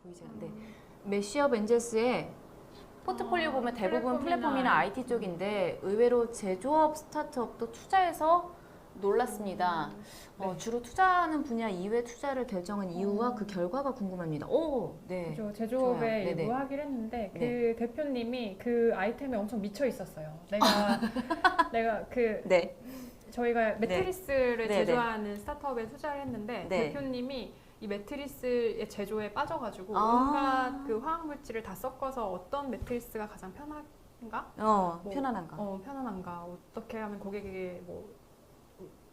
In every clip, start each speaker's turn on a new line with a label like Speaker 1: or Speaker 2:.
Speaker 1: 보이세요? 네. 메시업 엔젤스의 포트폴리오 보면 대부분 플랫폼이나 IT 쪽인데 의외로 제조업 스타트업도 투자해서 놀랐습니다.
Speaker 2: 네.
Speaker 1: 주로 투자하는 분야 이외 투자를 결정한 이유와 그 결과가 궁금합니다. 오, 네.
Speaker 2: 그죠. 제조업에
Speaker 1: 좋아요. 네네.
Speaker 2: 유하기를 했는데 그
Speaker 1: 네.
Speaker 2: 대표님이 그 아이템에 엄청 미쳐 있었어요. 내가 그
Speaker 1: 네.
Speaker 2: 저희가 매트리스를
Speaker 1: 네,
Speaker 2: 제조하는 스타트업에 투자를 했는데
Speaker 1: 네.
Speaker 2: 대표님이 이 매트리스의 제조에 빠져가지고
Speaker 1: 아.
Speaker 2: 온갖 그 화학 물질을 다 섞어서 어떤 매트리스가 가장 편한가?
Speaker 1: 편안한가?
Speaker 2: 편안한가? 어떻게 하면 고객에게 뭐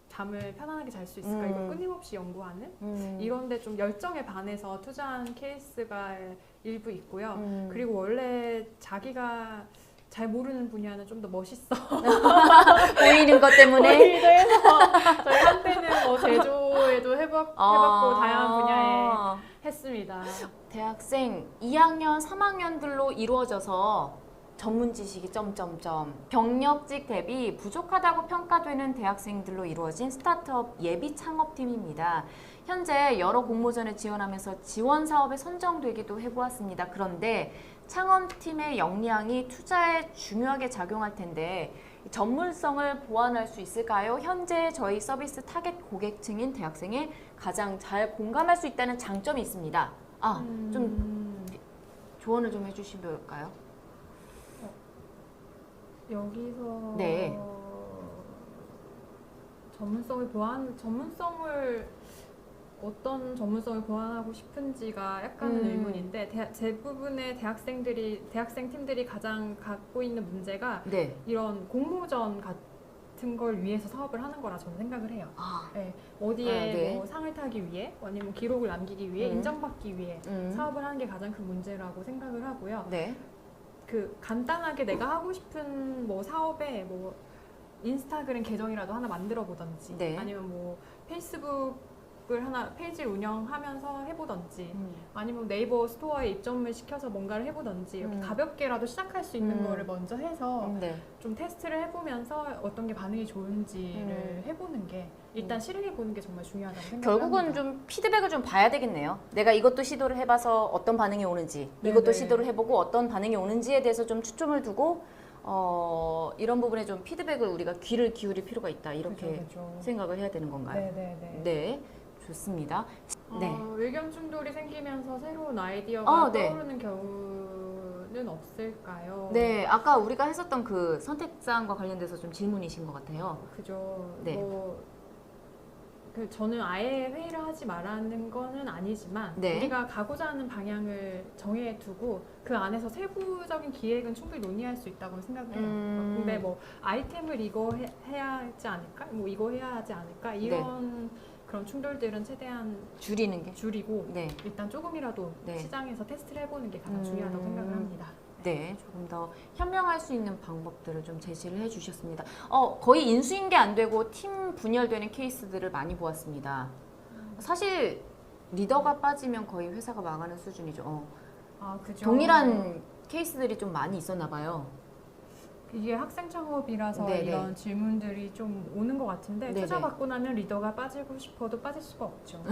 Speaker 2: 잠을 편안하게 잘 수 있을까? 이걸 끊임없이 연구하는 이런데 좀 열정에 반해서 투자한 케이스가 일부 있고요. 그리고 원래 자기가 잘 모르는 분야는 좀 더 멋있어
Speaker 1: 보이는 것 때문에
Speaker 2: 보이기도 해서 저희 한때는 뭐 제조에도 해봤고 다양한 분야에 했습니다.
Speaker 1: 대학생 2학년, 3학년들로 이루어져서 전문 지식이 점점점 경력직 대비 부족하다고 평가되는 대학생들로 이루어진 스타트업 예비 창업팀입니다. 현재 여러 공모전에 지원하면서 지원 사업에 선정되기도 해보았습니다. 그런데 창업팀의 역량이 투자에 중요하게 작용할 텐데 전문성을 보완할 수 있을까요? 현재 저희 서비스 타겟 고객층인 대학생에 가장 잘 공감할 수 있다는 장점이 있습니다. 좀 조언을 좀 해주시면
Speaker 2: 여기서
Speaker 1: 네.
Speaker 2: 어떤 전문성을 보완하고 싶은지가 약간은 의문인데 대부분의 대학생 팀들이 가장 갖고 있는 문제가
Speaker 1: 네.
Speaker 2: 이런 공모전 같은 걸 위해서 사업을 하는 거라 저는 생각을 해요. 네, 어디에
Speaker 1: 네.
Speaker 2: 뭐 상을 타기 위해 아니면 기록을 남기기 위해 인정받기 위해 사업을 하는 게 가장 큰 문제라고 생각을 하고요.
Speaker 1: 네.
Speaker 2: 그 간단하게 내가 하고 싶은 뭐 사업에 뭐 인스타그램 계정이라도 하나 만들어 보던지
Speaker 1: 네.
Speaker 2: 아니면 뭐 페이스북을 하나 페이지를 운영하면서 해보던지 아니면 네이버 스토어에 입점을 시켜서 뭔가를 해보던지 이렇게 가볍게라도 시작할 수 있는 거를 먼저 해서
Speaker 1: 네.
Speaker 2: 좀 테스트를 해보면서 어떤 게 반응이 좋은지를 해보는 게 일단 실행해보는 게 정말 중요하다고 생각합니다.
Speaker 1: 결국은 좀 피드백을 좀 봐야 되겠네요. 내가 이것도 시도를 해봐서 어떤 반응이 오는지,
Speaker 2: 네네.
Speaker 1: 이것도 시도를 해보고 어떤 반응이 오는지에 대해서 좀 초점을 두고 이런 부분에 좀 피드백을 우리가 귀를 기울일 필요가 있다. 이렇게
Speaker 2: 그죠.
Speaker 1: 생각을 해야 되는 건가요?
Speaker 2: 네네네.
Speaker 1: 네, 좋습니다. 네.
Speaker 2: 의견 충돌이 생기면서 새로운 아이디어가
Speaker 1: 네.
Speaker 2: 떠오르는 경우는 없을까요?
Speaker 1: 네, 아까 우리가 했었던 그 선택사항과 관련돼서 좀 질문이신 것 같아요.
Speaker 2: 그죠.
Speaker 1: 네.
Speaker 2: 저는 아예 회의를 하지 말라는 거는 아니지만
Speaker 1: 네.
Speaker 2: 우리가 가고자 하는 방향을 정해두고 그 안에서 세부적인 기획은 충분히 논의할 수 있다고 생각해요. 근데 뭐 아이템을 이거 해야 하지 않을까? 뭐 이거 해야 하지 않을까? 이런 그런 충돌들은 최대한
Speaker 1: 줄이는 게.
Speaker 2: 줄이고
Speaker 1: 네.
Speaker 2: 일단 조금이라도
Speaker 1: 네.
Speaker 2: 시장에서 테스트를 해보는 게 가장 중요하다고 생각을 합니다.
Speaker 1: 네, 조금 더 현명할 수 있는 방법들을 좀 제시를 해주셨습니다. 거의 인수인계 안 되고 팀 분열되는 케이스들을 많이 보았습니다. 사실 리더가 빠지면 거의 회사가 망하는 수준이죠.
Speaker 2: 그죠.
Speaker 1: 동일한 케이스들이 좀 많이 있었나 봐요.
Speaker 2: 이게 학생 창업이라서
Speaker 1: 네네.
Speaker 2: 이런 질문들이 좀 오는 것 같은데
Speaker 1: 네네.
Speaker 2: 투자 받고 나면 리더가 빠지고 싶어도 빠질 수가 없죠.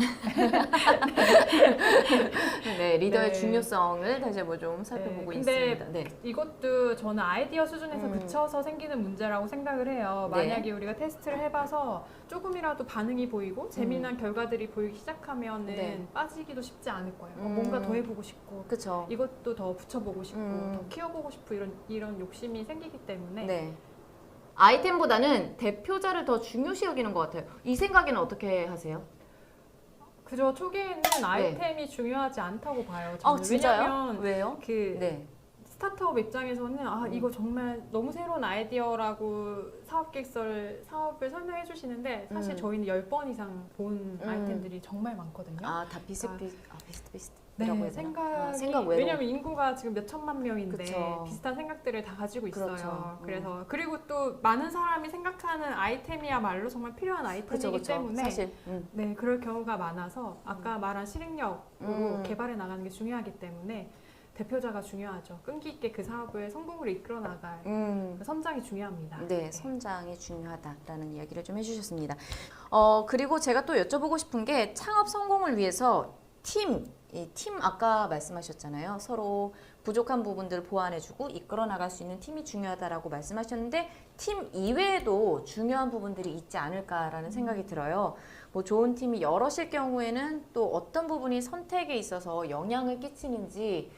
Speaker 1: 네, 리더의
Speaker 2: 네.
Speaker 1: 중요성을 다시 한번 좀 살펴보고
Speaker 2: 근데
Speaker 1: 있습니다. 네.
Speaker 2: 이것도 저는 아이디어 수준에서 그쳐서 생기는 문제라고 생각을 해요.
Speaker 1: 네.
Speaker 2: 만약에 우리가 테스트를 해봐서 조금이라도 반응이 보이고 재미난 결과들이 보이기 시작하면은
Speaker 1: 네.
Speaker 2: 빠지기도 쉽지 않을 거예요. 뭔가 더 해보고 싶고
Speaker 1: 그렇죠.
Speaker 2: 이것도 더 붙여보고 싶고 더 키워보고 싶고 이런 욕심이 생기기 때문에
Speaker 1: 네. 아이템보다는 대표자를 더 중요시 여기는 것 같아요. 이 생각에는 어떻게 하세요?
Speaker 2: 그죠. 초기에는 아이템이 중요하지 않다고 봐요. 저는.
Speaker 1: 진짜요?
Speaker 2: 왜냐면
Speaker 1: 왜요?
Speaker 2: 그 스타트업 입장에서는 이거 정말 너무 새로운 아이디어라고 사업을 설명해 주시는데 사실 저희는 10번 이상 본 아이템들이 정말 많거든요.
Speaker 1: 다 비슷비슷이라고 해야 되나?
Speaker 2: 생각
Speaker 1: 외로.
Speaker 2: 왜냐면 인구가 지금 몇 천만 명인데
Speaker 1: 그쵸.
Speaker 2: 비슷한 생각들을 다 가지고 있어요.
Speaker 1: 그렇죠.
Speaker 2: 그래서 그리고 또 많은 사람이 생각하는 아이템이야말로 정말 필요한 아이템이기 때문에
Speaker 1: 사실.
Speaker 2: 네, 그럴 경우가 많아서 아까 말한 실행력으로 개발해 나가는 게 중요하기 때문에 대표자가 중요하죠. 끈기 있게 그 사업을 성공으로 이끌어 나갈 그 선장이 중요합니다.
Speaker 1: 네, 선장이 중요하다라는 이야기를 좀 해주셨습니다. 그리고 제가 또 여쭤보고 싶은 게 창업 성공을 위해서 팀, 이 팀 아까 말씀하셨잖아요. 서로 부족한 부분들을 보완해주고 이끌어 나갈 수 있는 팀이 중요하다라고 말씀하셨는데 팀 이외에도 중요한 부분들이 있지 않을까라는 생각이 들어요. 뭐 좋은 팀이 여럿일 경우에는 또 어떤 부분이 선택에 있어서 영향을 끼치는지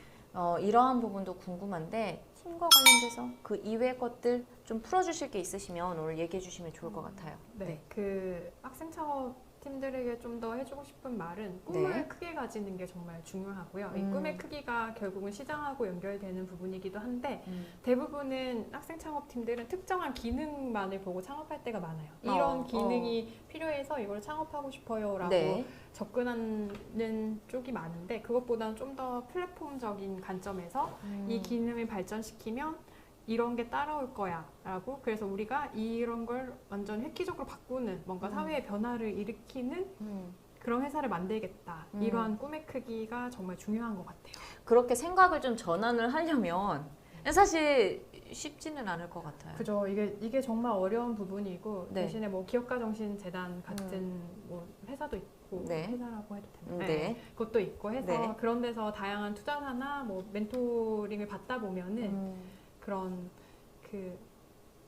Speaker 1: 이러한 부분도 궁금한데 팀과 관련돼서 그 이외의 것들 좀 풀어주실 게 있으시면 오늘 얘기해 주시면 좋을 것 같아요.
Speaker 2: 네, 그 학생 창업 팀들에게 좀 더 해주고 싶은 말은 꿈을 크게 가지는 게 정말 중요하고요. 이 꿈의 크기가 결국은 시장하고 연결되는 부분이기도 한데 대부분은 학생 창업 팀들은 특정한 기능만을 보고 창업할 때가 많아요. 이런 기능이 필요해서 이걸 창업하고 싶어요라고 접근하는 쪽이 많은데 그것보다는 좀 더 플랫폼적인 관점에서 이 기능을 발전시키면 이런 게 따라올 거야 라고 그래서 우리가 이런 걸 완전 획기적으로 바꾸는 뭔가 사회의 변화를 일으키는 그런 회사를 만들겠다 이러한 꿈의 크기가 정말 중요한 것 같아요.
Speaker 1: 그렇게 생각을 좀 전환을 하려면 사실 쉽지는 않을 것 같아요.
Speaker 2: 그죠. 이게 정말 어려운 부분이고 대신에 뭐 기업가정신재단 같은 뭐 회사도 있고 회사라고 해도 되나요? 그것도 있고 해서 그런 데서 다양한 투자사나 뭐 멘토링을 받다 보면은 그런 그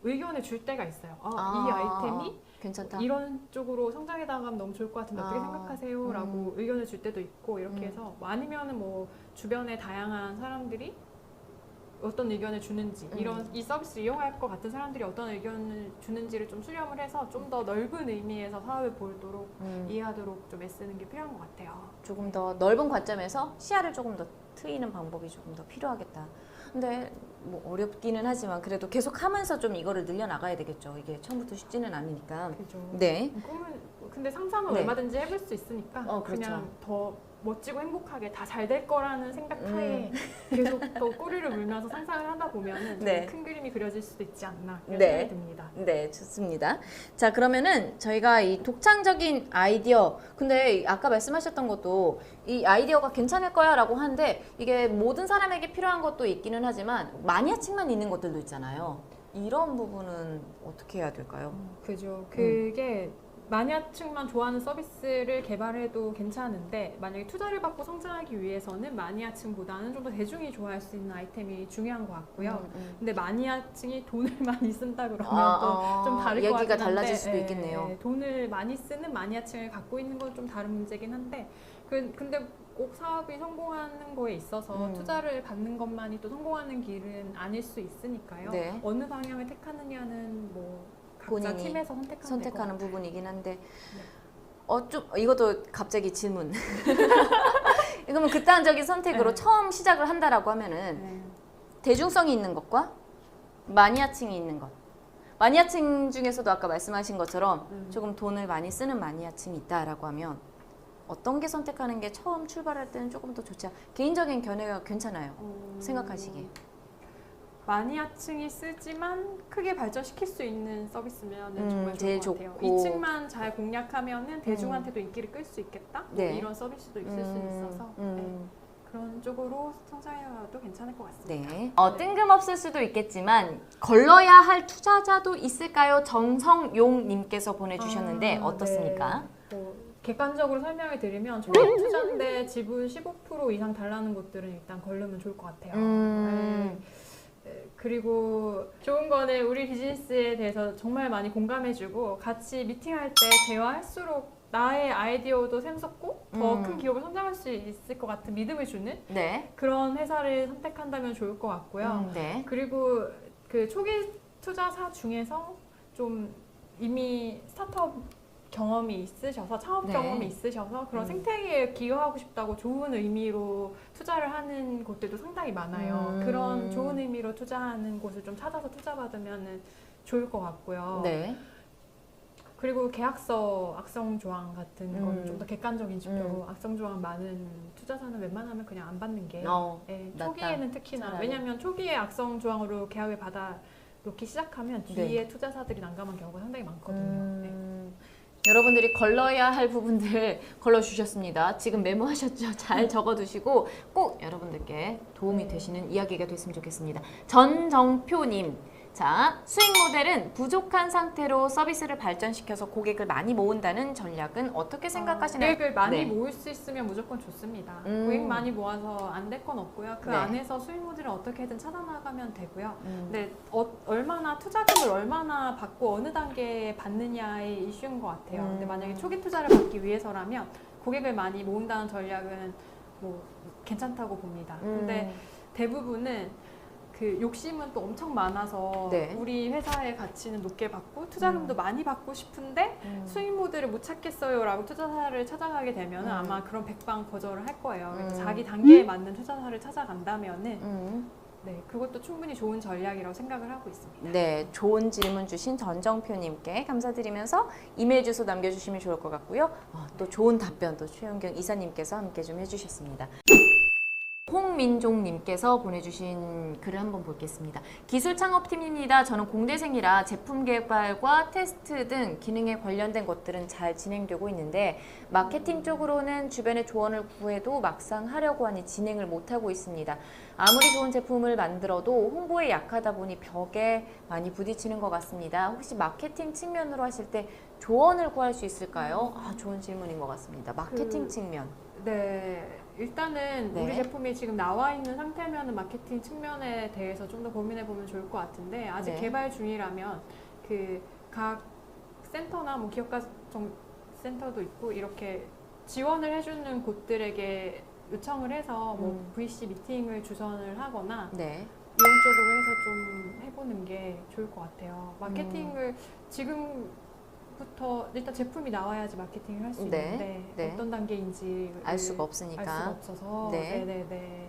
Speaker 2: 의견을 줄 때가 있어요. 이 아이템이
Speaker 1: 괜찮다.
Speaker 2: 이런 쪽으로 성장해 나가면 너무 좋을 것 같은데 어떻게 생각하세요? 라고 의견을 줄 때도 있고 이렇게 해서 뭐 아니면은 뭐 주변에 다양한 사람들이 어떤 의견을 주는지 이 서비스를 이용할 것 같은 사람들이 어떤 의견을 주는지를 좀 수렴을 해서 좀 더 넓은 의미에서 사업을 보도록 이해하도록 좀 애쓰는 게 필요한 것 같아요.
Speaker 1: 조금 더 넓은 관점에서 시야를 조금 더 트이는 방법이 조금 더 필요하겠다. 근데 뭐 어렵기는 하지만 그래도 계속 하면서 좀 이거를 늘려나가야 되겠죠. 이게 처음부터 쉽지는 않으니까.
Speaker 2: 그죠. 꿈은 근데 상상은 얼마든지 해볼 수 있으니까 그냥 더 멋지고 행복하게 다 잘 될 거라는 생각 하에 계속 또 꼬리를 물면서 상상을 하다 보면은 큰 그림이 그려질 수도 있지 않나 이런 생각이 듭니다.
Speaker 1: 네, 좋습니다. 자, 그러면은 저희가 이 독창적인 아이디어, 근데 아까 말씀하셨던 것도 이 아이디어가 괜찮을 거야 라고 하는데 이게 모든 사람에게 필요한 것도 있기는 하지만 마니아층만 있는 것들도 있잖아요. 이런 부분은 어떻게 해야 될까요?
Speaker 2: 그죠. 그게 마니아층만 좋아하는 서비스를 개발해도 괜찮은데 만약에 투자를 받고 성장하기 위해서는 마니아층보다는 좀 더 대중이 좋아할 수 있는 아이템이 중요한 것 같고요. 근데 마니아층이 돈을 많이 쓴다 그러면 또 좀 다를 것 같긴 한데
Speaker 1: 얘기가 달라질 수도 있겠네요.
Speaker 2: 돈을 많이 쓰는 마니아층을 갖고 있는 건 좀 다른 문제긴 한데 근데 꼭 사업이 성공하는 거에 있어서 투자를 받는 것만이 또 성공하는 길은 아닐 수 있으니까요. 어느 방향을 택하느냐는 뭐 각자 팀에서
Speaker 1: 선택하는 부분이긴 한데 좀 이것도 갑자기 질문. 그러면 극단적인 선택으로 처음 시작을 한다라고 하면은 대중성이 있는 것과 마니아층이 있는 것. 마니아층 중에서도 아까 말씀하신 것처럼 조금 돈을 많이 쓰는 마니아층이 있다라고 하면 어떤 게 선택하는 게 처음 출발할 때는 조금 더 좋지 않아요? 개인적인 견해가 괜찮아요. 생각하시기에.
Speaker 2: 마니아층이 쓰지만 크게 발전시킬 수 있는 서비스면 정말
Speaker 1: 제일
Speaker 2: 좋을 것 같아요.
Speaker 1: 좋고.
Speaker 2: 2층만 잘 공략하면 대중한테도 인기를 끌 수 있겠다? 뭐 이런 서비스도 있을 수 있어서 그런 쪽으로 성장해도 괜찮을 것 같습니다.
Speaker 1: 뜬금없을 수도 있겠지만 걸러야 할 투자자도 있을까요? 정성용님께서 보내주셨는데 어떻습니까?
Speaker 2: 객관적으로 설명을 드리면 초기 투자인데 지분 15% 이상 달라는 것들은 일단 걸르면 좋을 것 같아요. 그리고 좋은 거는 우리 비즈니스에 대해서 정말 많이 공감해주고 같이 미팅할 때 대화할수록 나의 아이디어도 샘솟고 더 큰 기업을 성장할 수 있을 것 같은 믿음을 주는 그런 회사를 선택한다면 좋을 것 같고요. 그리고 그 초기 투자사 중에서 좀 이미 스타트업 경험이 있으셔서 창업 경험이 있으셔서 그런 생태계에 기여하고 싶다고 좋은 의미로 투자를 하는 곳들도 상당히 많아요. 그런 좋은 의미로 투자하는 곳을 좀 찾아서 투자받으면 좋을 것 같고요. 그리고 계약서 악성 조항 같은 거는 좀 더 객관적인 지표로 악성 조항 많은 투자사는 웬만하면 그냥 안 받는 게 초기에는 특히나 차라리. 왜냐하면 초기에 악성 조항으로 계약을 받아 놓기 시작하면 뒤에 투자사들이 난감한 경우가 상당히 많거든요.
Speaker 1: 여러분들이 걸러야 할 부분들 걸러주셨습니다. 지금 메모하셨죠? 잘 적어두시고 꼭 여러분들께 도움이 되시는 이야기가 됐으면 좋겠습니다. 전정표님, 자, 수익 모델은 부족한 상태로 서비스를 발전시켜서 고객을 많이 모은다는 전략은 어떻게 생각하시나요?
Speaker 2: 고객을 많이
Speaker 1: 네.
Speaker 2: 모을 수 있으면 무조건 좋습니다. 고객 많이 모아서 안 될 건 없고요. 그
Speaker 1: 네.
Speaker 2: 안에서 수익 모델을 어떻게든 찾아나가면 되고요. 근데 얼마나 투자금을 얼마나 받고 어느 단계에 받느냐의 이슈인 것 같아요. 근데 만약에 초기 투자를 받기 위해서라면 고객을 많이 모은다는 전략은 뭐 괜찮다고 봅니다. 근데 대부분은 그 욕심은 또 엄청 많아서
Speaker 1: 네.
Speaker 2: 우리 회사의 가치는 높게 받고 투자금도 많이 받고 싶은데 수익 모델을 못 찾겠어요라고 투자사를 찾아가게 되면 아마 그런 백방 거절을 할 거예요. 그래서 자기 단계에 맞는 투자사를 찾아간다면은 네, 그것도 충분히 좋은 전략이라고 생각을 하고 있습니다.
Speaker 1: 네, 좋은 질문 주신 전정표님께 감사드리면서 이메일 주소 남겨주시면 좋을 것 같고요. 또 좋은 답변 또 최윤경 이사님께서 함께 좀 해주셨습니다. 홍민종님께서 보내주신 글을 한번 보겠습니다. 기술 창업팀입니다. 저는 공대생이라 제품 개발과 테스트 등 기능에 관련된 것들은 잘 진행되고 있는데 마케팅 쪽으로는 주변의 조언을 구해도 막상 하려고 하니 진행을 못하고 있습니다. 아무리 좋은 제품을 만들어도 홍보에 약하다 보니 벽에 많이 부딪히는 것 같습니다. 혹시 마케팅 측면으로 하실 때 조언을 구할 수 있을까요? 좋은 질문인 것 같습니다. 마케팅 측면.
Speaker 2: 네, 일단은
Speaker 1: 네.
Speaker 2: 우리 제품이 지금 나와 있는 상태면은 마케팅 측면에 대해서 좀 더 고민해 보면 좋을 것 같은데 아직
Speaker 1: 네.
Speaker 2: 개발 중이라면 그 각 센터나 뭐 기업가 센터도 있고 이렇게 지원을 해주는 곳들에게 요청을 해서 뭐 VC 미팅을 주선을 하거나
Speaker 1: 네.
Speaker 2: 이런 쪽으로 해서 좀 해보는 게 좋을 것 같아요. 마케팅을 지금부터 일단 제품이 나와야지 마케팅을 할 수
Speaker 1: 네,
Speaker 2: 있는데
Speaker 1: 네.
Speaker 2: 어떤 단계인지
Speaker 1: 알 수가 없으니까.
Speaker 2: 알 수가 없어서
Speaker 1: 네.
Speaker 2: 네네네.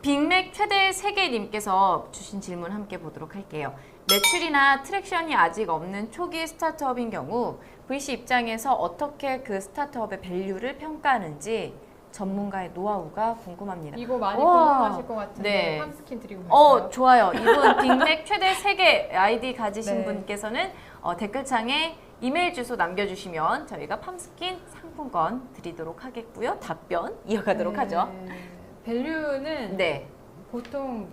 Speaker 1: 빅맥 최대 세계님께서 주신 질문 함께 보도록 할게요. 매출이나 트랙션이 아직 없는 초기 스타트업인 경우 VC 입장에서 어떻게 그 스타트업의 밸류를 평가하는지 전문가의 노하우가 궁금합니다.
Speaker 2: 이거 많이
Speaker 1: 우와.
Speaker 2: 궁금하실 것 같은데
Speaker 1: 네.
Speaker 2: 팜스킨 드리고 갈까요?
Speaker 1: 좋아요. 이분 빅맥 최대 세계 아이디 가지신
Speaker 2: 네.
Speaker 1: 분께서는 댓글창에 이메일 주소 남겨주시면 저희가 팜스킨 상품권 드리도록 하겠고요. 답변 이어가도록 하죠.
Speaker 2: 밸류는
Speaker 1: 네.
Speaker 2: 보통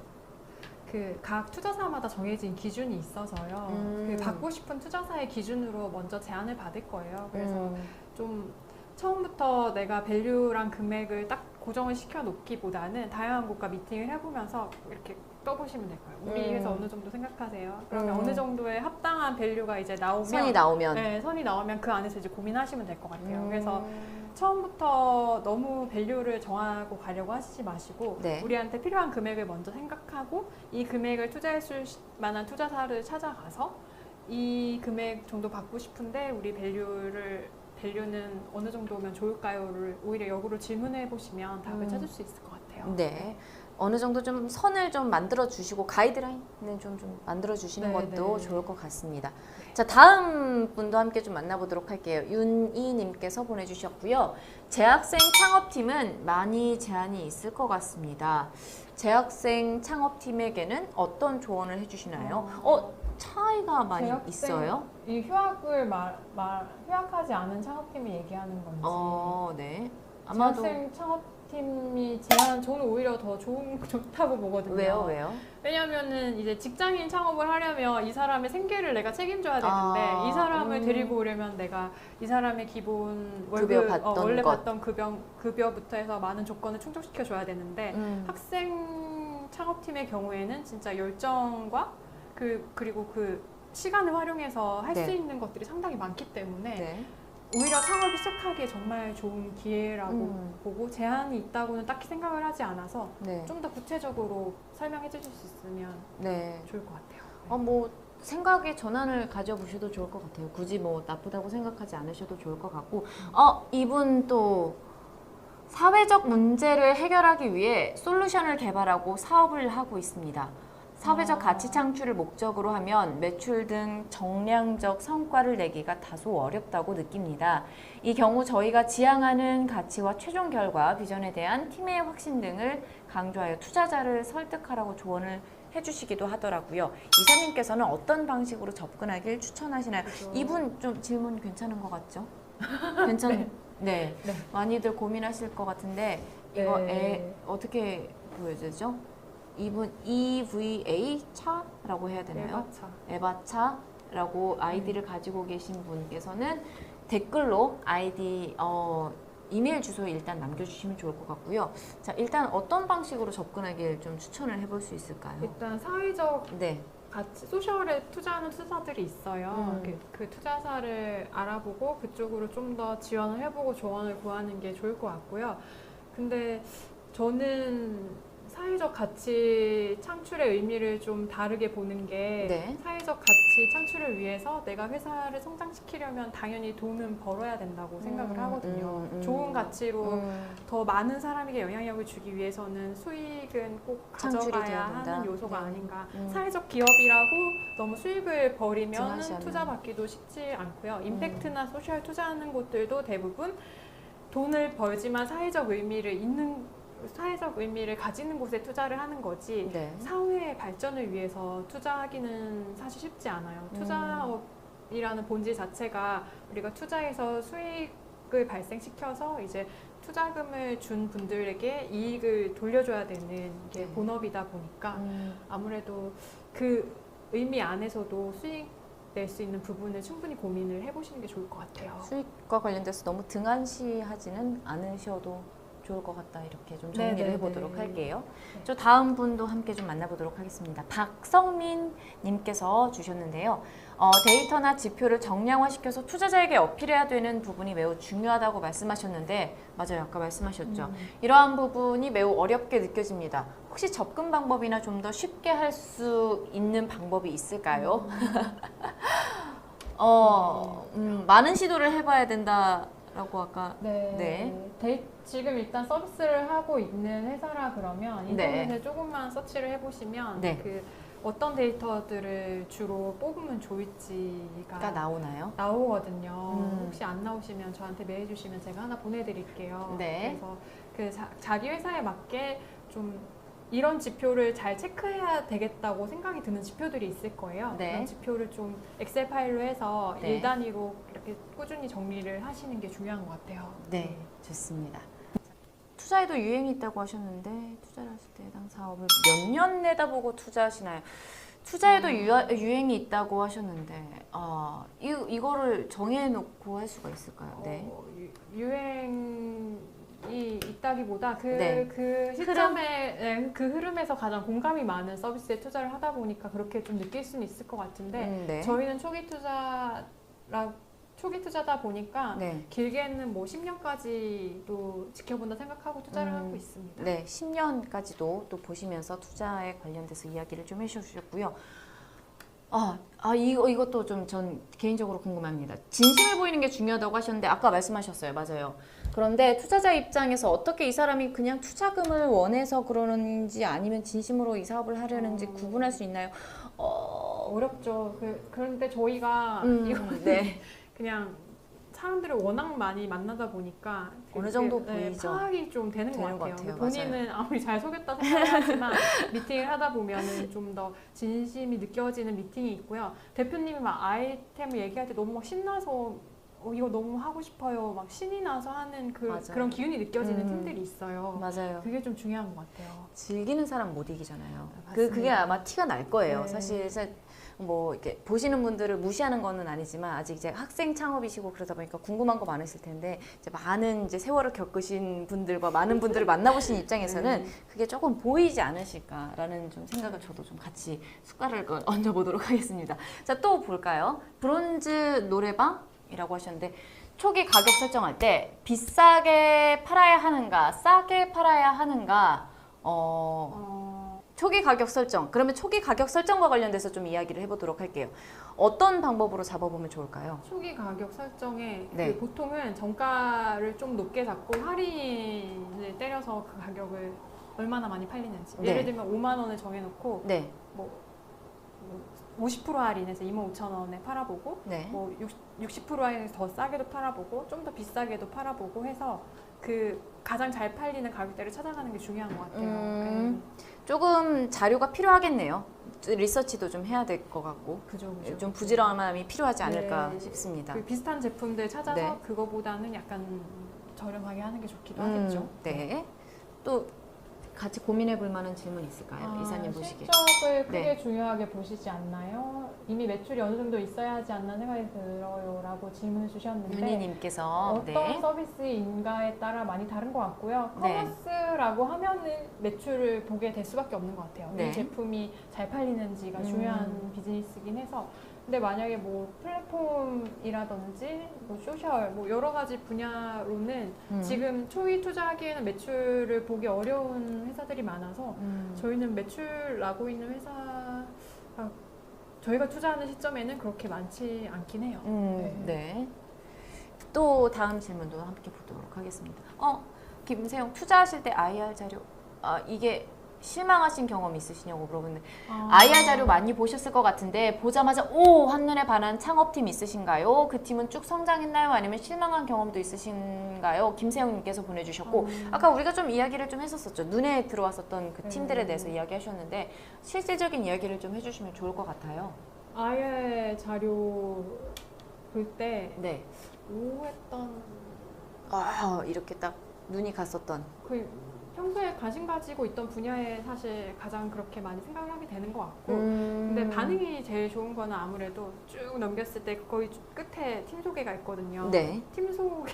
Speaker 2: 그 각 투자사마다 정해진 기준이 있어서요. 그 받고 싶은 투자사의 기준으로 먼저 제안을 받을 거예요. 그래서 좀 처음부터 내가 밸류랑 금액을 딱 고정을 시켜 놓기보다는 다양한 곳과 미팅을 해보면서 이렇게 떠보시면 될 거예요. 우리 회사 어느 정도 생각하세요? 그러면 어느 정도의 합당한 밸류가 이제 나오면
Speaker 1: 선이 나오면
Speaker 2: 네, 선이 나오면 그 안에서 이제 고민하시면 될 것 같아요. 그래서 처음부터 너무 밸류를 정하고 가려고 하시지 마시고
Speaker 1: 네.
Speaker 2: 우리한테 필요한 금액을 먼저 생각하고 이 금액을 투자할 수 만한 투자사를 찾아가서 이 금액 정도 받고 싶은데 우리 밸류는 어느 정도면 좋을까요를 오히려 역으로 질문해 보시면 답을 찾을 수 있을 것 같아요.
Speaker 1: 네. 어느 정도 좀 선을 좀 만들어 주시고 가이드라인은 좀 만들어 주시는
Speaker 2: 네,
Speaker 1: 것도
Speaker 2: 네.
Speaker 1: 좋을 것 같습니다. 자, 다음 분도 함께 좀 만나보도록 할게요. 윤이님께서 보내주셨고요. 재학생 창업팀은 많이 제한이 있을 것 같습니다. 재학생 창업팀에게는 어떤 조언을 해주시나요? 차이가 많이
Speaker 2: 재학생,
Speaker 1: 있어요?
Speaker 2: 이 휴학을 휴학하지 않은 창업팀이 얘기하는 건지.
Speaker 1: 네. 아마도
Speaker 2: 재학생 창업팀이 저는 오히려 더 좋다고 보거든요.
Speaker 1: 왜요?
Speaker 2: 왜냐면은 이제 직장인 창업을 하려면 이 사람의 생계를 내가 책임져야 되는데 이 사람을 데리고 오려면 내가 이 사람의 기본
Speaker 1: 급여
Speaker 2: 월급,
Speaker 1: 받던
Speaker 2: 원래
Speaker 1: 것.
Speaker 2: 받던 급여부터 해서 많은 조건을 충족시켜 줘야 되는데 학생 창업팀의 경우에는 진짜 열정과 그리고 그 시간을 활용해서 할 수
Speaker 1: 네.
Speaker 2: 있는 것들이 상당히 많기 때문에
Speaker 1: 네.
Speaker 2: 오히려 창업이 시작하기에 정말 좋은 기회라고 보고 제한이 있다고는 딱히 생각을 하지 않아서
Speaker 1: 네.
Speaker 2: 좀 더 구체적으로 설명해 주실 수 있으면
Speaker 1: 네.
Speaker 2: 좋을 것 같아요.
Speaker 1: 뭐 생각의 전환을 가져보셔도 좋을 것 같아요. 굳이 뭐 나쁘다고 생각하지 않으셔도 좋을 것 같고 이분 또 사회적 문제를 해결하기 위해 솔루션을 개발하고 사업을 하고 있습니다. 사회적 가치 창출을 목적으로 하면 매출 등 정량적 성과를 내기가 다소 어렵다고 느낍니다. 이 경우 저희가 지향하는 가치와 최종 결과, 비전에 대한 팀의 확신 등을 강조하여 투자자를 설득하라고 조언을 해주시기도 하더라고요. 이사님께서는 어떤 방식으로 접근하길 추천하시나요?
Speaker 2: 그렇죠.
Speaker 1: 이분 좀 질문 괜찮은 것 같죠? 네. 많이들 고민하실 것 같은데 이거
Speaker 2: 네.
Speaker 1: 어떻게 보여주죠? 이분 EVA 차라고 해야 되나요?
Speaker 2: 에바차.
Speaker 1: 에바차라고 아이디를 가지고 계신 분께서는 댓글로 아이디 이메일 주소 일단 남겨주시면 좋을 것 같고요. 자, 일단 어떤 방식으로 접근하길 좀 추천을 해볼 수 있을까요?
Speaker 2: 일단 사회적
Speaker 1: 네.
Speaker 2: 같이 소셜에 투자하는 투자들이 있어요.
Speaker 1: 음.
Speaker 2: 그 투자사를 알아보고 그쪽으로 좀 더 지원을 해보고 조언을 구하는 게 좋을 것 같고요. 근데 저는 사회적 가치 창출의 의미를 좀 다르게 보는 게
Speaker 1: 네.
Speaker 2: 사회적 가치 창출을 위해서 내가 회사를 성장시키려면 당연히 돈은 벌어야 된다고 생각을 하거든요. 좋은 가치로 더 많은 사람에게 영향력을 주기 위해서는 수익은 꼭
Speaker 1: 창출이
Speaker 2: 가져가야
Speaker 1: 돼야 된다.
Speaker 2: 하는 요소가
Speaker 1: 네.
Speaker 2: 아닌가. 사회적 기업이라고 너무 수익을 버리면
Speaker 1: 등하시하면.
Speaker 2: 투자받기도 쉽지 않고요. 임팩트나 소셜 투자하는 곳들도 대부분 돈을 벌지만 사회적 의미를 가지는 곳에 투자를 하는 거지
Speaker 1: 네.
Speaker 2: 사회의 발전을 위해서 투자하기는 사실 쉽지 않아요. 투자업이라는 본질 자체가 우리가 투자해서 수익을 발생시켜서 이제 투자금을 준 분들에게 이익을 돌려줘야 되는 게
Speaker 1: 네.
Speaker 2: 본업이다 보니까 아무래도 그 의미 안에서도 수익 낼 수 있는 부분을 충분히 고민을 해보시는 게 좋을 것 같아요.
Speaker 1: 수익과 관련돼서 너무 등한시하지는 않으셔도 좋을 것 같다, 이렇게 좀 정리를
Speaker 2: 네네네.
Speaker 1: 해보도록 할게요.
Speaker 2: 네.
Speaker 1: 저 다음 분도 함께 좀 만나보도록 하겠습니다. 박성민 님께서 주셨는데요. 데이터나 지표를 정량화시켜서 투자자에게 어필해야 되는 부분이 매우 중요하다고 말씀하셨는데, 맞아요, 아까 말씀하셨죠. 이러한 부분이 매우 어렵게 느껴집니다. 혹시 접근 방법이나 좀 더 쉽게 할 수 있는 방법이 있을까요? 많은 시도를 해봐야 된다라고 아까.
Speaker 2: 지금 일단 서비스를 하고 있는 회사라 그러면 인터넷에 조금만 서치를 해보시면
Speaker 1: 네.
Speaker 2: 그 어떤 데이터들을 주로 뽑으면 좋을지가
Speaker 1: 나오나요?
Speaker 2: 나오거든요. 혹시 안 나오시면 저한테 메일 주시면 제가 하나 보내드릴게요.
Speaker 1: 네.
Speaker 2: 그래서 자기 회사에 맞게 좀 이런 지표를 잘 체크해야 되겠다고 생각이 드는 지표들이 있을 거예요.
Speaker 1: 네.
Speaker 2: 그런 지표를 좀 엑셀 파일로 해서
Speaker 1: 네.
Speaker 2: 일 단위로 이렇게 꾸준히 정리를 하시는 게 중요한 것 같아요.
Speaker 1: 네, 좋습니다. 투자에도 유행이 있다고 하셨는데, 투자를 하실 때 해당 사업을 몇 년 내다보고 투자하시나요? 투자에도 유행이 있다고 하셨는데, 이거를 정해놓고 할 수가 있을까요? 네.
Speaker 2: 유행이 있다기보다
Speaker 1: 네.
Speaker 2: 그 시점에 그 흐름에서 가장 공감이 많은 서비스에 투자를 하다 보니까 그렇게 좀 느낄 수는 있을 것 같은데
Speaker 1: 네.
Speaker 2: 저희는 초기 투자다 보니까
Speaker 1: 네.
Speaker 2: 길게는 뭐 10년까지도 지켜본다 생각하고 투자를 하고 있습니다.
Speaker 1: 네, 10년까지도 또 보시면서 투자에 관련돼서 이야기를 좀 해주셨고요. 이것도 좀 전 개인적으로 궁금합니다. 진심을 보이는 게 중요하다고 하셨는데 아까 말씀하셨어요. 맞아요. 그런데 투자자 입장에서 어떻게 이 사람이 그냥 투자금을 원해서 그러는지 아니면 진심으로 이 사업을 하려는지 구분할 수 있나요?
Speaker 2: 어렵죠. 그런데 저희가 이거는
Speaker 1: 네.
Speaker 2: 그냥 사람들을 워낙 많이 만나다 보니까
Speaker 1: 어느 정도 보이죠.
Speaker 2: 파악이 좀 되는 것 같아요. 본인은
Speaker 1: 맞아요.
Speaker 2: 아무리 잘 속였다 생각을 하지만 미팅을 하다 보면은 좀 더 진심이 느껴지는 미팅이 있고요. 대표님이 막 아이템을 얘기할 때 너무 막 신나서 이거 너무 하고 싶어요. 막 신이 나서 하는 그런 기운이 느껴지는 팀들이 있어요.
Speaker 1: 맞아요.
Speaker 2: 그게 좀 중요한 것 같아요.
Speaker 1: 즐기는 사람 못 이기잖아요.
Speaker 2: 맞습니다.
Speaker 1: 그게 아마 티가 날 거예요.
Speaker 2: 네.
Speaker 1: 사실 뭐 이렇게 보시는 분들을 무시하는 거는 아니지만 아직 이제 학생 창업이시고 그러다 보니까 궁금한 거 많으실 텐데 이제 많은 이제 세월을 겪으신 분들과 많은 분들을 만나보신 입장에서는 그게 조금 보이지 않으실까라는 좀 생각을 저도 좀 같이 숟가락을 얹어 보도록 하겠습니다. 자, 또 볼까요? 브론즈 노래방이라고 하셨는데 초기 가격 설정할 때 비싸게 팔아야 하는가, 싸게 팔아야 하는가? 초기 가격 설정. 그러면 초기 가격 설정과 관련돼서 좀 이야기를 해보도록 할게요. 어떤 방법으로 잡아보면 좋을까요?
Speaker 2: 초기 가격 설정에
Speaker 1: 네.
Speaker 2: 보통은 정가를 좀 높게 잡고 할인을 때려서 그 가격을 얼마나 많이 팔리는지.
Speaker 1: 네.
Speaker 2: 예를 들면 5만 원을 정해놓고
Speaker 1: 네.
Speaker 2: 뭐 50% 할인해서 25,000원에 팔아보고
Speaker 1: 네.
Speaker 2: 뭐 60% 할인해서 더 싸게도 팔아보고 좀 더 비싸게도 팔아보고 해서 그 가장 잘 팔리는 가격대를 찾아가는 게 중요한 것 같아요.
Speaker 1: 조금 자료가 필요하겠네요. 리서치도 좀 해야 될 것 같고
Speaker 2: 그죠.
Speaker 1: 좀 부지런함이 필요하지 않을까
Speaker 2: 네.
Speaker 1: 싶습니다.
Speaker 2: 그 비슷한 제품들 찾아서
Speaker 1: 네.
Speaker 2: 그거보다는 약간 저렴하게 하는 게 좋기도 하겠죠.
Speaker 1: 네. 또 같이 고민해 볼 만한 질문 있을까요? 이사님 보시기에.
Speaker 3: 실적을 크게
Speaker 1: 네.
Speaker 3: 중요하게 보시지 않나요? 이미 매출이 어느 정도 있어야 하지 않나 생각이 들어요 라고 질문을 주셨는데
Speaker 1: 윤희님께서
Speaker 3: 어떤
Speaker 1: 네.
Speaker 3: 서비스인가에 따라 많이 다른 것 같고요.
Speaker 1: 네.
Speaker 3: 커머스라고 하면은 매출을 보게 될 수밖에 없는 것 같아요.
Speaker 1: 네.
Speaker 3: 이 제품이 잘 팔리는지가 중요한 비즈니스이긴 해서. 근데 만약에 뭐 플랫폼이라든지 뭐 소셜 뭐 여러 가지 분야로는 지금 초기 투자하기에는 매출을 보기 어려운 회사들이 많아서 저희는 매출 나고 있는 회사가 저희가 투자하는 시점에는 그렇게 많지 않긴 해요.
Speaker 1: 네. 또 다음 질문도 함께 보도록 하겠습니다. 김세영 투자하실 때 IR 자료 이게 실망하신 경험 있으시냐고 물어보는데 IR 자료 많이 보셨을 것 같은데 보자마자 오 한눈에 반한 창업팀 있으신가요? 그 팀은 쭉 성장했나요? 아니면 실망한 경험도 있으신가요? 김세영님께서 보내주셨고 아까 우리가 좀 이야기를 좀 했었었죠. 눈에 들어왔었던 그 팀들에 대해서 이야기하셨는데 실질적인 이야기를 좀 해주시면 좋을 것 같아요.
Speaker 3: IR 자료 볼 때
Speaker 1: 네.
Speaker 3: 오했던
Speaker 1: 이렇게 딱 눈이 갔었던.
Speaker 3: 그 평소에 관심 가지고 있던 분야에 사실 가장 그렇게 많이 생각을 하게 되는 것 같고 근데 반응이 제일 좋은 거는 아무래도 쭉 넘겼을 때 거의 끝에 팀 소개가 있거든요.
Speaker 1: 네.
Speaker 3: 팀 소개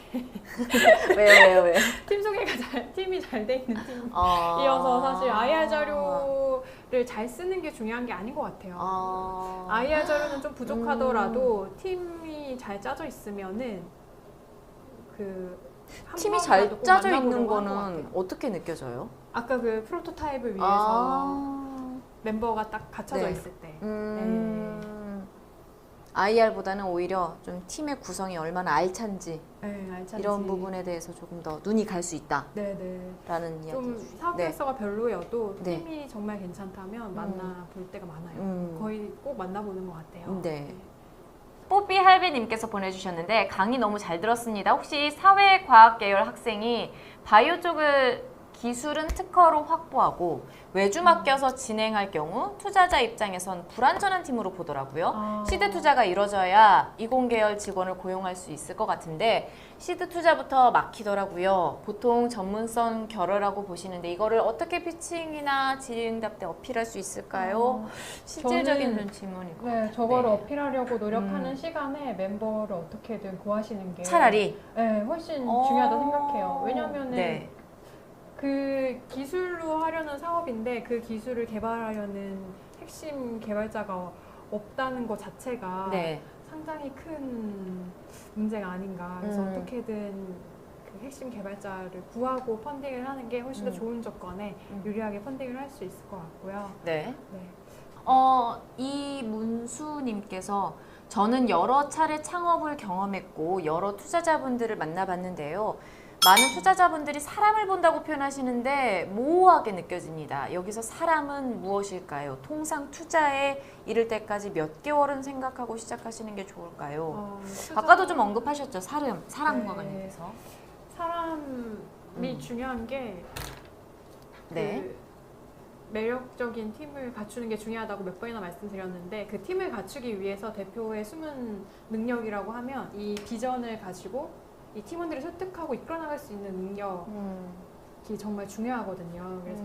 Speaker 1: 왜요?
Speaker 3: 팀 소개가 팀이 잘 돼 있는 팀이어서 사실 IR 자료를 잘 쓰는 게 중요한 게 아닌 것 같아요. IR 자료는 좀 부족하더라도 팀이 잘 짜져 있으면은
Speaker 1: 팀이 잘 짜져 있는 거는 어떻게 느껴져요?
Speaker 3: 아까 그 프로토타입을 위해서 멤버가 딱 갖춰져
Speaker 1: 네.
Speaker 3: 있을 때
Speaker 1: IR보다는 오히려 좀 팀의 구성이 얼마나 알찬지
Speaker 3: 알찬지.
Speaker 1: 이런 부분에 대해서 조금 더 눈이 갈 수 있다라는
Speaker 3: 네네. 좀
Speaker 1: 이야기.
Speaker 3: 사업결서가 별로여도
Speaker 1: 네.
Speaker 3: 팀이 정말 괜찮다면 만나볼 때가 많아요. 거의 꼭 만나보는 것 같아요.
Speaker 1: 네. 뽀삐 할배님께서 보내주셨는데 강의 너무 잘 들었습니다. 혹시 사회과학 계열 학생이 바이오 쪽을 기술은 특허로 확보하고 외주 맡겨서 진행할 경우 투자자 입장에선 불안전한 팀으로 보더라고요. 시드 투자가 이뤄져야 이공계열 직원을 고용할 수 있을 것 같은데 시드 투자부터 막히더라고요. 보통 전문성 결여라고 보시는데 이거를 어떻게 피칭이나 질의응답 때 어필할 수 있을까요? 실질적인 좀 질문이고.
Speaker 3: 네, 저거를 어필하려고 노력하는 시간에 멤버를 어떻게든 구하시는 게
Speaker 1: 차라리
Speaker 3: 훨씬 중요하다 생각해요. 왜냐면은
Speaker 1: 네.
Speaker 3: 그 기술로 하려는 사업인데 그 기술을 개발하려는 핵심 개발자가 없다는 것 자체가
Speaker 1: 네.
Speaker 3: 상당히 큰 문제가 아닌가. 그래서 어떻게든 그 핵심 개발자를 구하고 펀딩을 하는 게 훨씬 더 좋은 조건에 유리하게 펀딩을 할 수 있을 것 같고요.
Speaker 1: 네.
Speaker 3: 네.
Speaker 1: 이문수님께서 저는 여러 차례 창업을 경험했고 여러 투자자분들을 만나봤는데요. 많은 투자자분들이 사람을 본다고 표현하시는데 모호하게 느껴집니다. 여기서 사람은 무엇일까요? 통상 투자에 이를 때까지 몇 개월은 생각하고 시작하시는 게 좋을까요? 아까도 좀 언급하셨죠. 사람과 관련해서.
Speaker 3: 사람이 중요한 게
Speaker 1: 네.
Speaker 3: 매력적인 팀을 갖추는 게 중요하다고 몇 번이나 말씀드렸는데 그 팀을 갖추기 위해서 대표의 숨은 능력이라고 하면 이 비전을 가지고 이 팀원들을 설득하고 이끌어나갈 수 있는 능력이 정말 중요하거든요. 그래서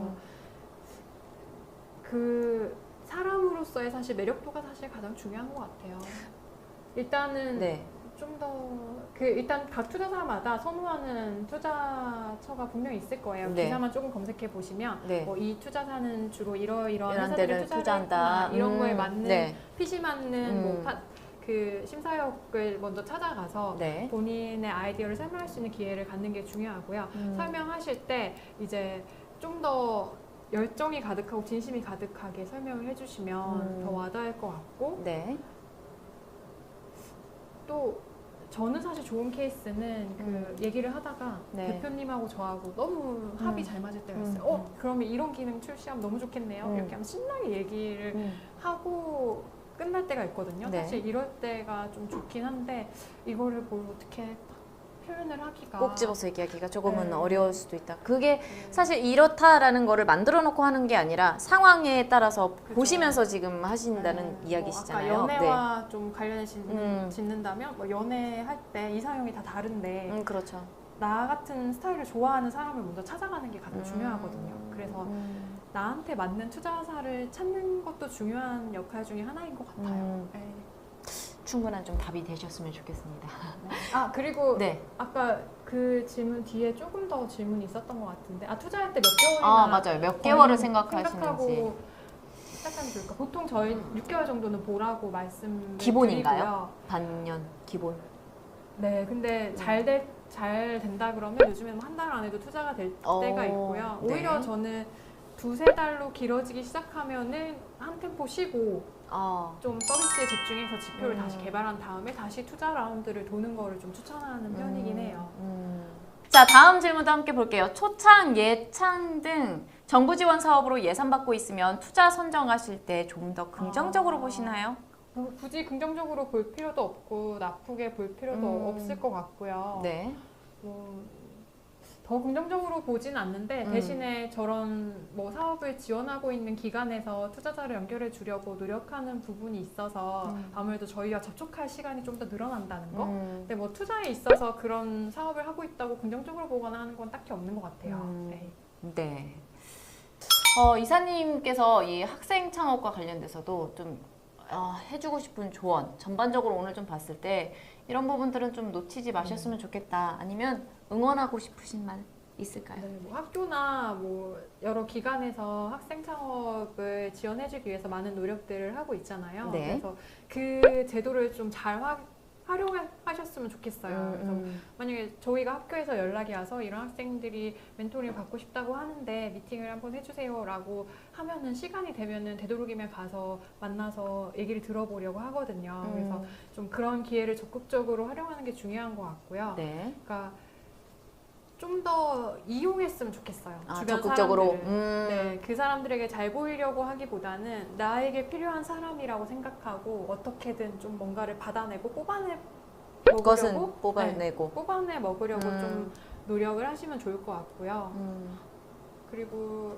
Speaker 3: 그 사람으로서의 사실 매력도가 사실 가장 중요한 것 같아요. 일단은
Speaker 1: 네.
Speaker 3: 좀 더 일단 각 투자사마다 선호하는 투자처가 분명히 있을 거예요.
Speaker 1: 네.
Speaker 3: 기사만 조금 검색해 보시면
Speaker 1: 네.
Speaker 3: 뭐 이 투자사는 주로 이러이러한
Speaker 1: 이런
Speaker 3: 회사들을
Speaker 1: 데를 투자한다.
Speaker 3: 투자한다. 이런 거에 맞는
Speaker 1: 네.
Speaker 3: 핏이 맞는 그 심사역을 먼저 찾아가서
Speaker 1: 네.
Speaker 3: 본인의 아이디어를 설명할 수 있는 기회를 갖는 게 중요하고요. 설명하실 때 이제 좀 더 열정이 가득하고 진심이 가득하게 설명을 해주시면 더 와닿을 것 같고
Speaker 1: 네.
Speaker 3: 또 저는 사실 좋은 케이스는 그 얘기를 하다가
Speaker 1: 네.
Speaker 3: 대표님하고 저하고 너무 합이 잘 맞을 때가 있어요. 그러면 이런 기능 출시하면 너무 좋겠네요. 이렇게 하면 신나게 얘기를 하고 끝날 때가 있거든요.
Speaker 1: 네.
Speaker 3: 사실 이럴 때가 좀 좋긴 한데 이거를 뭘 어떻게 표현을 하기가
Speaker 1: 꼭 집어서 얘기하기가 조금은
Speaker 3: 네.
Speaker 1: 어려울 수도 있다. 그게 사실 이렇다라는 거를 만들어 놓고 하는 게 아니라 상황에 따라서
Speaker 3: 그죠.
Speaker 1: 보시면서 지금 하신다는 이야기시잖아요.
Speaker 3: 뭐 아까 연애와 좀 관련해
Speaker 1: 음.
Speaker 3: 짓는다면 뭐 연애할 때 이상형이 다 다른데
Speaker 1: 그렇죠.
Speaker 2: 나 같은 스타일을 좋아하는 사람을 먼저 찾아가는 게 가장 중요하거든요. 그래서 나한테 맞는 투자사를 찾는 것도 중요한 역할 중에 하나인 것 같아요. 네.
Speaker 1: 충분한 좀 답이 되셨으면 좋겠습니다.
Speaker 3: 아 그리고
Speaker 1: 네.
Speaker 3: 아까 그 질문 뒤에 조금 더 질문이 있었던 것 같은데 투자할 때 몇 개월이나
Speaker 1: 맞아요. 몇 개월을
Speaker 3: 생각하고
Speaker 1: 생각하시는지.
Speaker 3: 시작하면 좋을까? 보통 저희 6개월 정도는 보라고 말씀을
Speaker 1: 기본인가요?
Speaker 3: 드리고요.
Speaker 1: 반년 기본.
Speaker 3: 네, 근데 잘 된다 그러면 요즘에는 한 달 안에도 투자가 될 때가 있고요. 오히려
Speaker 1: 네.
Speaker 3: 저는 2-3 달로 길어지기 시작하면은 한 템포 쉬고 좀 서비스에 집중해서 지표를 다시 개발한 다음에 다시 투자 라운드를 도는 거를 좀 추천하는 편이긴 해요.
Speaker 1: 자, 다음 질문도 함께 볼게요. 초창, 예창 등 정부 지원 사업으로 예산받고 있으면 투자 선정하실 때 좀 더 긍정적으로 보시나요?
Speaker 3: 굳이 긍정적으로 볼 필요도 없고 나쁘게 볼 필요도 없을 것 같고요.
Speaker 1: 네.
Speaker 3: 더 긍정적으로 보진 않는데 대신에 저런 뭐 사업을 지원하고 있는 기관에서 투자자를 연결해 주려고 노력하는 부분이 있어서 아무래도 저희와 접촉할 시간이 좀 더 늘어난다는 거. 근데 뭐 투자에 있어서 그런 사업을 하고 있다고 긍정적으로 보거나 하는 건 딱히 없는 것 같아요. 네.
Speaker 1: 네. 이사님께서 이 학생 창업과 관련돼서도 좀 해주고 싶은 조언, 전반적으로 오늘 좀 봤을 때 이런 부분들은 좀 놓치지 마셨으면 좋겠다. 아니면 응원하고 싶으신 말 있을까요?
Speaker 3: 네, 뭐 학교나 뭐 여러 기관에서 학생 창업을 지원해주기 위해서 많은 노력들을 하고 있잖아요.
Speaker 1: 네.
Speaker 3: 그래서 그 제도를 좀 잘 활용하셨으면 좋겠어요. 그래서 만약에 저희가 학교에서 연락이 와서 이런 학생들이 멘토링을 받고 싶다고 하는데 미팅을 한번 해주세요라고 하면은 시간이 되면은 되도록이면 가서 만나서 얘기를 들어보려고 하거든요. 그래서 좀 그런 기회를 적극적으로 활용하는 게 중요한 것 같고요.
Speaker 1: 네.
Speaker 3: 그러니까 좀 더 이용했으면 좋겠어요. 주변
Speaker 1: 적극적으로.
Speaker 3: 사람들을. 네, 그 사람들에게 잘 보이려고 하기보다는 나에게 필요한 사람이라고 생각하고 어떻게든 좀 뭔가를 받아내고
Speaker 1: 그것은
Speaker 3: 먹으려고
Speaker 1: 뽑아내고.
Speaker 3: 뽑아내 먹으려고 좀 노력을 하시면 좋을 것 같고요. 그리고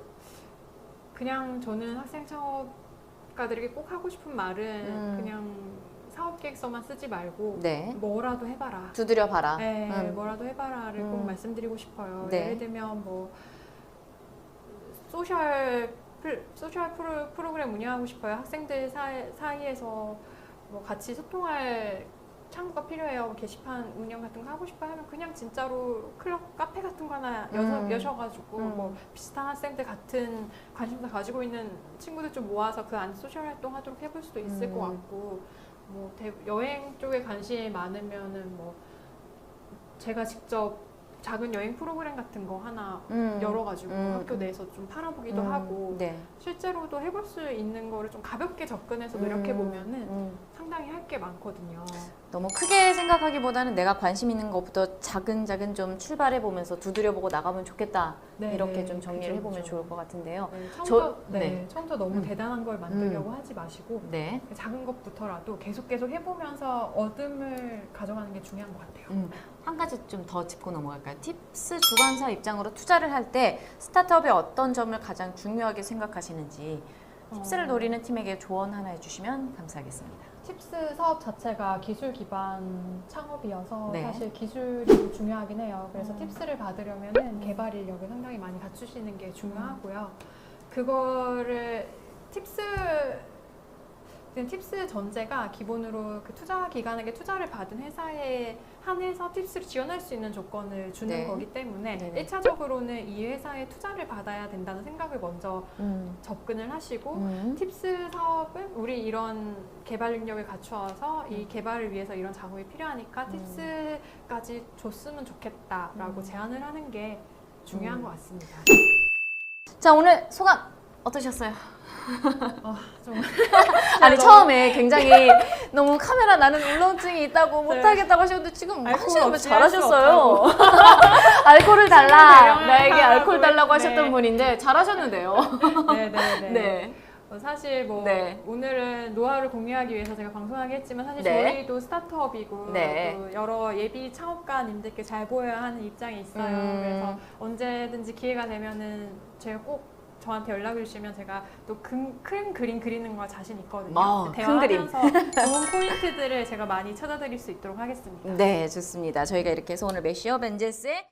Speaker 3: 그냥 저는 학생 창업가들에게 꼭 하고 싶은 말은 그냥 사업 계획서만 쓰지 말고
Speaker 1: 네.
Speaker 3: 뭐라도 해봐라.
Speaker 1: 두드려 봐라.
Speaker 3: 네, 뭐라도 해봐라를 꼭 말씀드리고 싶어요.
Speaker 1: 네.
Speaker 3: 예를 들면 뭐 소셜 프로그램 운영하고 싶어요. 학생들 사이에서 뭐 같이 소통할 창구가 필요해요. 게시판 운영 같은 거 하고 싶어 하면 그냥 진짜로 클럽, 카페 같은 거 하나 여셔가지고 뭐 비슷한 학생들 같은 관심사 가지고 있는 친구들 좀 모아서 그 안에 소셜 활동 하도록 해볼 수도 있을 것 같고 뭐 여행 쪽에 관심이 많으면은 뭐 제가 직접 작은 여행 프로그램 같은 거 하나 열어가지고 학교 내에서 좀 팔아보기도 하고
Speaker 1: 네.
Speaker 3: 실제로도 해볼 수 있는 거를 좀 가볍게 접근해서 노력해보면은 상당히 할 게 많거든요.
Speaker 1: 너무 크게 생각하기보다는 내가 관심 있는 것부터 차근차근 좀 출발해보면서 두드려보고 나가면 좋겠다.
Speaker 3: 네,
Speaker 1: 이렇게 좀 정리를
Speaker 3: 그죠,
Speaker 1: 해보면
Speaker 3: 그죠.
Speaker 1: 좋을 것 같은데요.
Speaker 3: 네, 처음부터 너무 대단한 걸 만들려고 하지 마시고
Speaker 1: 네.
Speaker 3: 작은 것부터라도 계속 해보면서 얻음을 가져가는 게 중요한 것 같아요.
Speaker 1: 한 가지 좀 더 짚고 넘어갈까요? 팁스 주관사 입장으로 투자를 할 때 스타트업의 어떤 점을 가장 중요하게 생각하시는지 팁스를 노리는 팀에게 조언 하나 해주시면 감사하겠습니다.
Speaker 3: 팁스 사업 자체가 기술 기반 창업이어서
Speaker 1: 네.
Speaker 3: 사실 기술이 중요하긴 해요. 그래서 팁스를 받으려면은 개발 인력을 상당히 많이 갖추시는 게 중요하고요. 그거를 팁스 전제가 기본으로 그 투자 기관에게 투자를 받은 회사에 한해서 팁스를 지원할 수 있는 조건을 주는
Speaker 1: 네.
Speaker 3: 거기 때문에
Speaker 1: 네네.
Speaker 3: 1차적으로는 이 회사에 투자를 받아야 된다는 생각을 먼저 접근을 하시고 팁스 사업은 우리 이런 개발 능력을 갖추어서 이 개발을 위해서 이런 작업이 필요하니까 팁스까지 줬으면 좋겠다라고 제안을 하는 게 중요한 것 같습니다.
Speaker 1: 자, 오늘 소감 어떠셨어요?
Speaker 3: 좀
Speaker 1: 아니 처음에 굉장히 너무 카메라 나는 울렁증이 있다고 못하겠다고 하셨는데 지금
Speaker 3: 알코올
Speaker 1: 하시면
Speaker 3: 없이
Speaker 1: 잘하셨어요. 알코올을 달라.
Speaker 3: 대량을
Speaker 1: 나에게 알코올
Speaker 3: 하라고
Speaker 1: 달라고
Speaker 3: 했-
Speaker 1: 하셨던
Speaker 3: 네.
Speaker 1: 분인데 잘하셨는데요.
Speaker 3: 네네네.
Speaker 1: 네.
Speaker 3: 사실 뭐
Speaker 1: 네.
Speaker 3: 오늘은 노하우를 공유하기 위해서 제가 방송하게 했지만 사실
Speaker 1: 네.
Speaker 3: 저희도 스타트업이고
Speaker 1: 네.
Speaker 3: 또 여러 예비 창업가님들께 잘 보여야 하는 입장에 있어요. 그래서 언제든지 기회가 되면은 제가 꼭
Speaker 2: 저한테 연락을 주시면 제가 또 큰 그림 그리는 거 자신 있거든요.
Speaker 1: 큰 그림.
Speaker 2: 대화하면서 좋은 포인트들을 제가 많이 찾아드릴 수 있도록 하겠습니다.
Speaker 1: 네, 좋습니다. 저희가 이렇게 해서 오늘 메쉬어 벤제스의